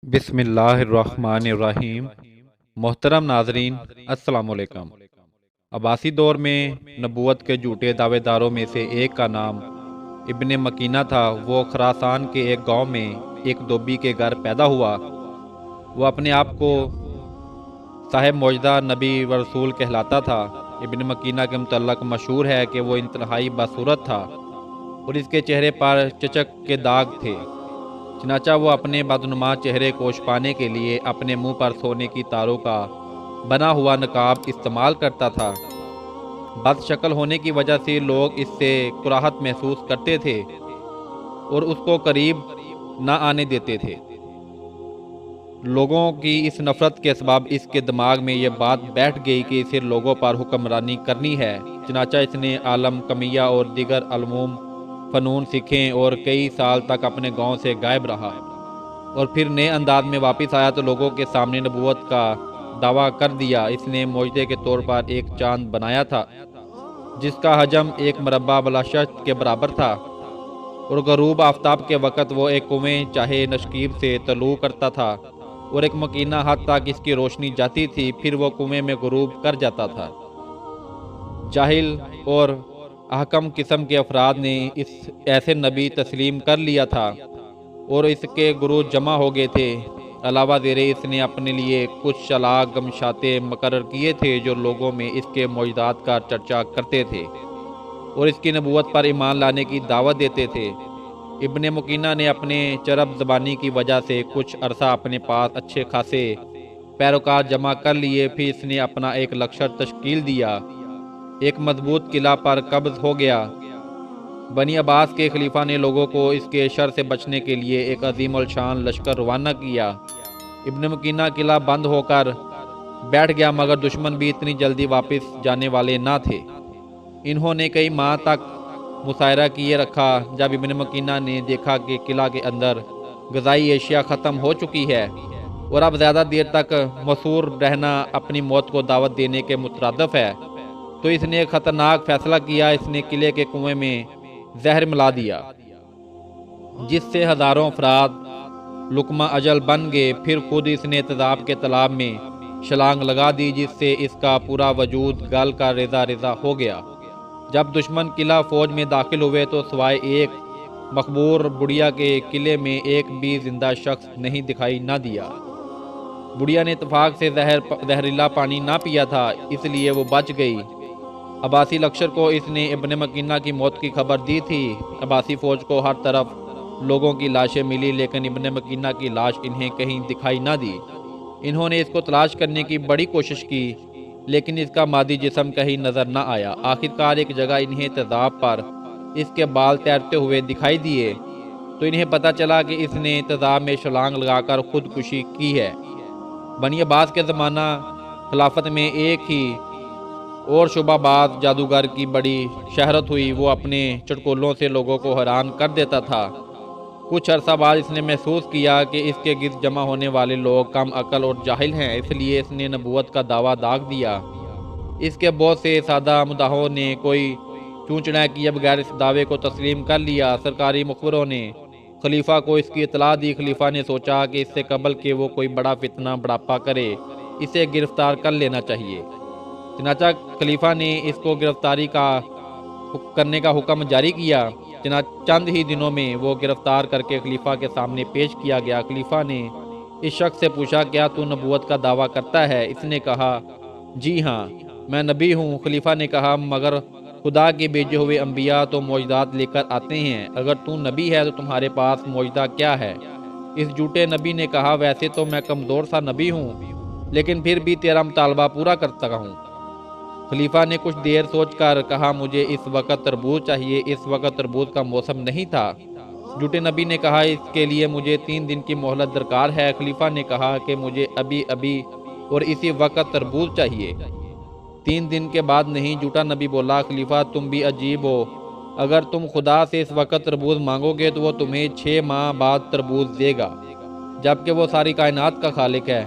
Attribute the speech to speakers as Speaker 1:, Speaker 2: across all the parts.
Speaker 1: بسم اللہ الرحمن الرحیم۔ محترم ناظرین، السلام علیکم۔ عباسی دور میں نبوت کے جھوٹے دعوے داروں میں سے ایک کا نام ابن مکینہ تھا۔ وہ خراسان کے ایک گاؤں میں ایک دھوبی کے گھر پیدا ہوا۔ وہ اپنے آپ کو صاحب معجزہ نبی و رسول کہلاتا تھا۔ ابن مکینہ کے متعلق مشہور ہے کہ وہ انتہائی باصورت تھا اور اس کے چہرے پر چچک کے داغ تھے، چنانچہ وہ اپنے بدنما چہرے کو چھپانے کے لیے اپنے منہ پر سونے کی تاروں کا بنا ہوا نقاب استعمال کرتا تھا۔ بد شکل ہونے کی وجہ سے لوگ اس سے کراہت محسوس کرتے تھے اور اس کو قریب نہ آنے دیتے تھے۔ لوگوں کی اس نفرت کے اسباب اس کے دماغ میں یہ بات بیٹھ گئی کہ اسے لوگوں پر حکمرانی کرنی ہے، چنانچہ اس نے عالم کمیہ اور دیگر علوم فنون سیکھیں اور کئی سال تک اپنے گاؤں سے غائب رہا، اور پھر نئے انداز میں واپس آیا تو لوگوں کے سامنے نبوت کا دعویٰ کر دیا۔ اس نے معجزے کے طور پر ایک چاند بنایا تھا جس کا حجم ایک مربع بلاشت کے برابر تھا، اور غروب آفتاب کے وقت وہ ایک کنویں چاہے نشکیب سے طلوع کرتا تھا اور ایک مکینہ حد تک اس کی روشنی جاتی تھی، پھر وہ کنویں میں غروب کر جاتا تھا۔ جاہل اور احکم قسم کے افراد نے اس ایسے نبی تسلیم کر لیا تھا اور اس کے گروہ جمع ہو گئے تھے۔ علاوہ زیر اس نے اپنے لیے کچھ چلاک گمشاتے مقرر کیے تھے جو لوگوں میں اس کے معجزات کا چرچا کرتے تھے اور اس کی نبوت پر ایمان لانے کی دعوت دیتے تھے۔ ابن مکینہ نے اپنے چرب زبانی کی وجہ سے کچھ عرصہ اپنے پاس اچھے خاصے پیروکار جمع کر لیے، پھر اس نے اپنا ایک لشکر تشکیل دیا، ایک مضبوط قلعہ پر قبض ہو گیا۔ بنی عباس کے خلیفہ نے لوگوں کو اس کے شر سے بچنے کے لیے ایک عظیم الشان لشکر روانہ کیا۔ ابن مکینہ قلعہ بند ہو کر بیٹھ گیا، مگر دشمن بھی اتنی جلدی واپس جانے والے نہ تھے۔ انہوں نے کئی ماہ تک مساعرہ کیے رکھا۔ جب ابن مکینہ نے دیکھا کہ قلعہ کے اندر غذائی اشیاء ختم ہو چکی ہے اور اب زیادہ دیر تک محصور رہنا اپنی موت کو دعوت دینے کے مترادف ہے، تو اس نے ایک خطرناک فیصلہ کیا۔ اس نے قلعے کے کنویں میں زہر ملا دیا جس سے ہزاروں افراد لقمہ اجل بن گئے۔ پھر خود اس نے تیزاب کے تالاب میں چھلانگ لگا دی جس سے اس کا پورا وجود گل کر ریزہ ریزہ ہو گیا۔ جب دشمن قلعہ فوج میں داخل ہوئے تو سوائے ایک مقبور بڑھیا کے قلعے میں ایک بھی زندہ شخص نہیں دکھائی نہ دیا۔ بڑھیا نے اتفاق سے زہریلا پانی نہ پیا تھا، اس لیے وہ بچ گئی۔ عباسی لشکر کو اس نے ابن مکینہ کی موت کی خبر دی تھی۔ عباسی فوج کو ہر طرف لوگوں کی لاشیں ملی، لیکن ابن مکینہ کی لاش انہیں کہیں دکھائی نہ دی۔ انہوں نے اس کو تلاش کرنے کی بڑی کوشش کی، لیکن اس کا مادی جسم کہیں نظر نہ آیا۔ آخرکار ایک جگہ انہیں تیزاب پر اس کے بال تیرتے ہوئے دکھائی دیے، تو انہیں پتہ چلا کہ اس نے تیزاب میں چھلانگ لگا کر خودکشی کی ہے۔ بنی عباس کے زمانہ خلافت میں ایک ہی اور شعبہ باز جادوگر کی بڑی شہرت ہوئی۔ وہ اپنے چٹکلوں سے لوگوں کو حیران کر دیتا تھا۔ کچھ عرصہ بعد اس نے محسوس کیا کہ اس کے گرد جمع ہونے والے لوگ کم عقل اور جاہل ہیں، اس لیے اس نے نبوت کا دعویٰ داغ دیا۔ اس کے بہت سے سادہ مداحوں نے کوئی چونچڑا کیے بغیر اس دعوے کو تسلیم کر لیا۔ سرکاری مخبروں نے خلیفہ کو اس کی اطلاع دی۔ خلیفہ نے سوچا کہ اس سے قبل کہ وہ کوئی بڑا فتنہ بڑھاپا کرے اسے گرفتار کر لینا چاہیے۔ چنانچہ خلیفہ نے اس کو گرفتاری کرنے کا حکم جاری کیا۔ چند ہی دنوں میں وہ گرفتار کر کے خلیفہ کے سامنے پیش کیا گیا۔ خلیفہ نے اس شخص سے پوچھا، کیا تو نبوت کا دعویٰ کرتا ہے؟ اس نے کہا، جی ہاں، میں نبی ہوں۔ خلیفہ نے کہا، مگر خدا کے بھیجے ہوئے انبیاء تو معجزات لے کر آتے ہیں، اگر تو نبی ہے تو تمہارے پاس معجزہ کیا ہے؟ اس جھوٹے نبی نے کہا، ویسے تو میں کمزور سا نبی ہوں، لیکن پھر بھی تیرا مطالبہ پورا کرتا ہوں۔ خلیفہ نے کچھ دیر سوچ کر کہا، مجھے اس وقت تربوز چاہیے۔ اس وقت تربوز کا موسم نہیں تھا۔ جھوٹے نبی نے کہا، اس کے لیے مجھے 3 دن کی مہلت درکار ہے۔ خلیفہ نے کہا کہ مجھے ابھی اور اسی وقت تربوز چاہیے، 3 دن کے بعد نہیں۔ جھوٹا نبی بولا، خلیفہ تم بھی عجیب ہو، اگر تم خدا سے اس وقت تربوز مانگو گے تو وہ تمہیں 6 ماہ بعد تربوز دے گا، جبکہ وہ ساری کائنات کا خالق ہے،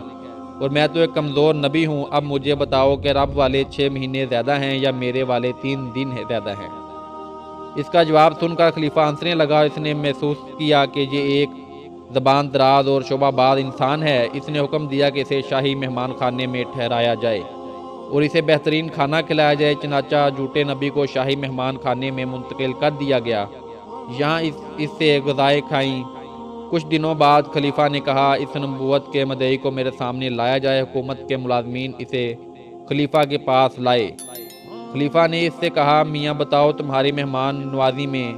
Speaker 1: اور میں تو ایک کمزور نبی ہوں۔ اب مجھے بتاؤ کہ رب والے 6 مہینے زیادہ ہیں یا میرے والے 3 دن زیادہ ہیں؟ اس کا جواب سن کر خلیفہ ہنسنے لگا۔ اس نے محسوس کیا کہ یہ ایک زبان دراز اور شعبہ باز انسان ہے۔ اس نے حکم دیا کہ اسے شاہی مہمان خانے میں ٹھہرایا جائے اور اسے بہترین کھانا کھلایا جائے۔ چنانچہ جھوٹے نبی کو شاہی مہمان خانے میں منتقل کر دیا گیا، یہاں اس سے غذائیں کھائیں۔ کچھ دنوں بعد خلیفہ نے کہا اس نبوت کے مدعی کو میرے سامنے لایا جائے۔ حکومت کے ملازمین اسے خلیفہ کے پاس لائے۔ خلیفہ نے اس سے کہا میاں بتاؤ تمہاری مہمان نوازی میں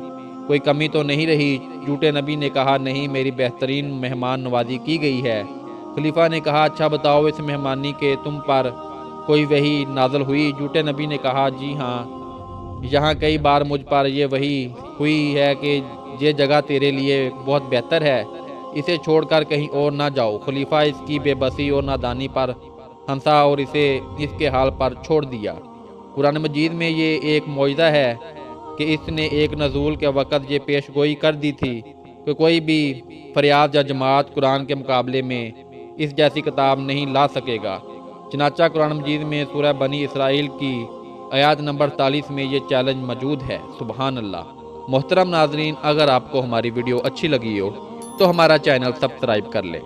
Speaker 1: کوئی کمی تو نہیں رہی؟ جھوٹے نبی نے کہا نہیں، میری بہترین مہمان نوازی کی گئی ہے۔ خلیفہ نے کہا اچھا بتاؤ اس مہمانی کے تم پر کوئی وحی نازل ہوئی؟ جھوٹے نبی نے کہا جی ہاں، یہاں کئی بار مجھ پر یہ وحی ہوئی ہے کہ یہ جگہ تیرے لیے بہت بہتر ہے، اسے چھوڑ کر کہیں اور نہ جاؤ۔ خلیفہ اس کی بے بسی اور نادانی پر ہنسا اور اسے اس کے حال پر چھوڑ دیا۔ قرآن مجید میں یہ ایک معجزہ ہے کہ اس نے ایک نزول کے وقت یہ پیش گوئی کر دی تھی کہ کوئی بھی فریاد یا جماعت قرآن کے مقابلے میں اس جیسی کتاب نہیں لا سکے گا۔ چنانچہ قرآن مجید میں سورہ بنی اسرائیل کی آیات نمبر 43 میں یہ چیلنج موجود ہے۔ سبحان اللہ۔ محترم ناظرین، اگر آپ کو ہماری ویڈیو اچھی لگی ہو تو ہمارا چینل سبسکرائب کر لیں۔